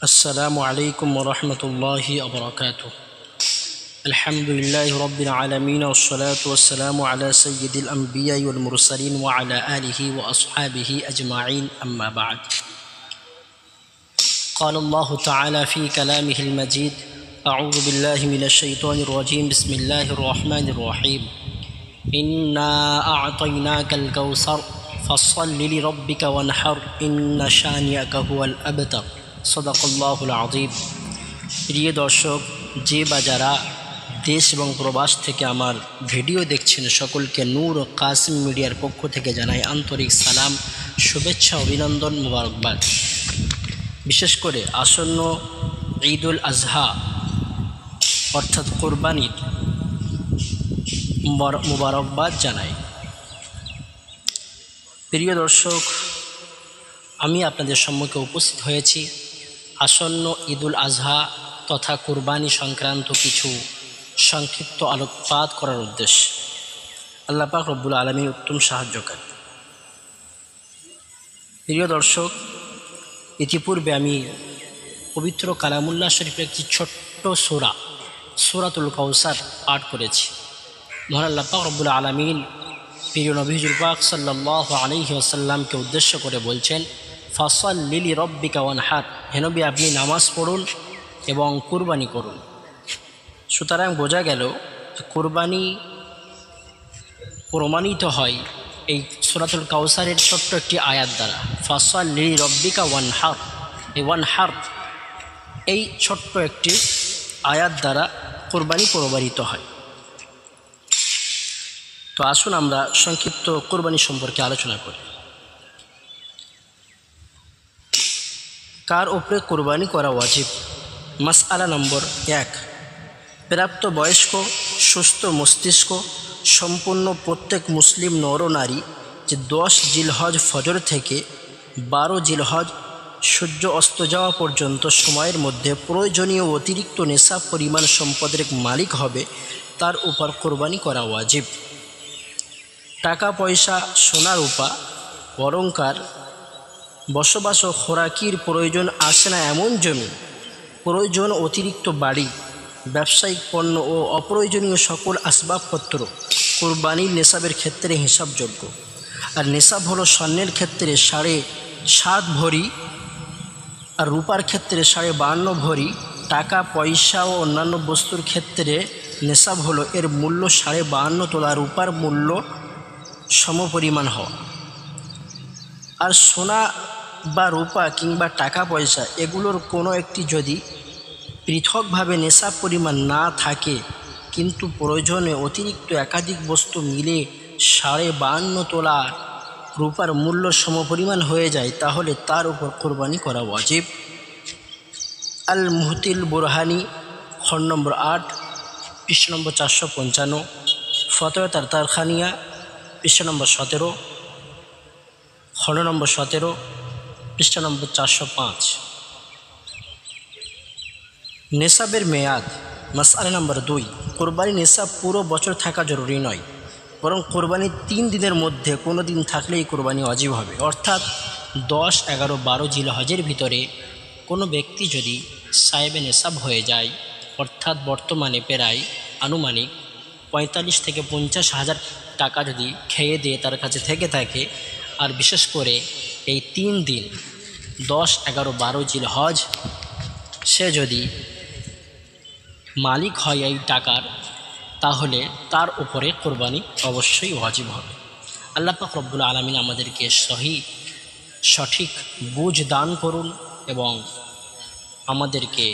السلام عليكم ورحمة الله وبركاته. الحمد لله رب العالمين والصلاة والسلام على سيد الأنبياء والمرسلين وعلى آله وأصحابه أجمعين، أما بعد. قال الله تعالى في كلامه المجيد: أعوذ بالله من الشيطان الرجيم، بسم الله الرحمن الرحيم. إنا أعطيناك الكوثر فصل لربك وانحر إن شانئك هو الأبتر সদাকাল্লাহুল আযীম। প্রিয় দর্শক, যে বা যারা দেশ এবং প্রবাস থেকে আমার ভিডিও দেখছেন, সকলকে নূর ও কাসিম মিডিয়ার পক্ষ থেকে জানাই আন্তরিক সালাম, শুভেচ্ছা, অভিনন্দন, মোবারকবাদ। বিশেষ করে আসন্ন ঈদুল আজহা অর্থাৎ কোরবানির মোবারকবাদ জানাই। প্রিয় দর্শক, আমি আপনাদের সম্মুখে উপস্থিত হয়েছি আসন্ন ঈদুল আজহা তথা কুরবানি সংক্রান্ত কিছু সংক্ষিপ্ত আলোকপাত করার উদ্দেশ্যে। আল্লাহ পাক রব্বুল আলামিন উত্তম সাহায্যকারী। প্রিয় দর্শক, ইতিপূর্বে আমি পবিত্র কালামুল্লাহ শরীফের একটি ছোট্ট সূরাতুল কাউসার পাঠ করেছি। মহান আল্লাহ পাক রব্বুল আলামিন প্রিয় নবী হুজুর পাক সাল্লাল্লাহু আলাইহি ওয়াসাল্লামকে উদ্দেশ্য করে বলছেন, ফাসাল্লি লিরাব্বিকা ওয়ানহার, হে নবী আপনি নামাজ পড়ুন এবং কুরবানি করুন। সুতরাং বোঝা গেল কুরবানি প্রমাণিত হয় এই সূরাতুল কাউসারের ছোট্ট একটি আয়াত দ্বারা। ফাসাল্লি লিরাব্বিকা ওয়ানহার, এই ওয়ানহার এই ছোট্ট একটি আয়াত দ্বারা কুরবানি প্রমাণিত হয়। তো আসুন আমরা সংক্ষিপ্ত কুরবানি সম্পর্কে আলোচনা করি। কার উপরে কুরবানি করা ওয়াজিব? মাসআলা নম্বর 1, প্রাপ্ত বয়স্ক সুস্থ মস্তিষ্ক সম্পূর্ণ প্রত্যেক মুসলিম নর নারী যে 10 জিলহজ ফজর থেকে 12 জিলহজ সূর্য অস্ত যাওয়া পর্যন্ত সময়ের মধ্যে প্রয়োজনীয় অতিরিক্ত নেশাব পরিমাণ সম্পদের মালিক হবে, তার উপর কুরবানি করা ওয়াজিব। টাকা পয়সা, সোনা রূপা, অলংকার, বসবাস ও খোরাকির প্রয়োজন আসে না এমন জমি, প্রয়োজন অতিরিক্ত বাড়ি, ব্যবসায়িক পণ্য ও অপ্রয়োজনীয় সকল আসবাবপত্র কুরবানির নেশাবের ক্ষেত্রে হিসাবযোগ্য। আর নেশাব হলো স্বর্ণের ক্ষেত্রে 7.5 ভরি আর রূপার ক্ষেত্রে 52.5 ভরি। টাকা পয়সা ও অন্যান্য বস্তুর ক্ষেত্রে নেশাব হলো এর মূল্য 52.5 তোলা, রূপার মূল্য সমপরিমাণ হওয়া। আর সোনা বা রূপা কিংবা টাকা পয়সা এগুলোর কোনো একটি যদি পৃথকভাবে নেশাব পরিমাণ না থাকে, কিন্তু প্রয়োজনে অতিরিক্ত একাধিক বস্তু মিলে 52.5 তোলা রূপার মূল্য সমপরিমাণ হয়ে যায়, তাহলে তার উপর কুরবানি করা ওয়াজিব। আল মুহতিল বুরহানি, খণ্ড নম্বর 8, পৃষ্ঠা নম্বর 455, ফতোয়া তারখানিয়া, পৃষ্ঠা নম্বর 17, খণ্ড নম্বর 17, পৃষ্ঠা নম্বর 405। নেশাবের মেয়াদ। মাসআলা নম্বর 2, কোরবানি নেশাব পুরো বছর থাকা জরুরি নয়, বরং কোরবানির 3 দিনের মধ্যে কোনো দিন থাকলেই কোরবানি ওয়াজিব হবে। অর্থাৎ 10, 11, 12 জিলহজের ভিতরে কোনো ব্যক্তি যদি সাহেবে নেশাব হয়ে যায়, অর্থাৎ বর্তমানে প্রায় আনুমানিক 45 থেকে 50 হাজার টাকা যদি খেয়ে দিয়ে তার কাছে থেকে থাকে, আর বিশেষ করে এই 3 দিন 10, 11, 12 জিলহজ সে যদি মালিক হয় এই টাকার, তাহলে তার উপরে কোরবানি অবশ্যই ওয়াজিব হবে। আল্লাহ পাক রব্বুল আলামিন আমাদেরকে সঠিক বুঝ দান করুন এবং আমাদেরকে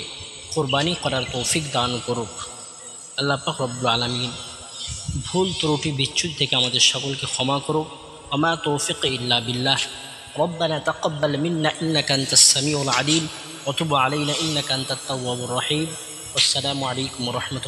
কোরবানি করার তৌফিক দান করুক। আল্লাহ পাক রব্বুল আলামিন ভুল ত্রুটি বিচ্যুতি থেকে আমাদের সকলকে ক্ষমা করুক। ওমা তৌফিক ইল্লা বিল্লাহ। রব্বানা তাকাব্বাল মিন্না ইন্নাকা আনতাস সামিউল আলিম ওয়া তুব আলাইনা ইন্নাকা আনতাত তাওয়াবুর রহিম। আসসালামু আলাইকুম ওয়া রাহমাতুল্লাহ।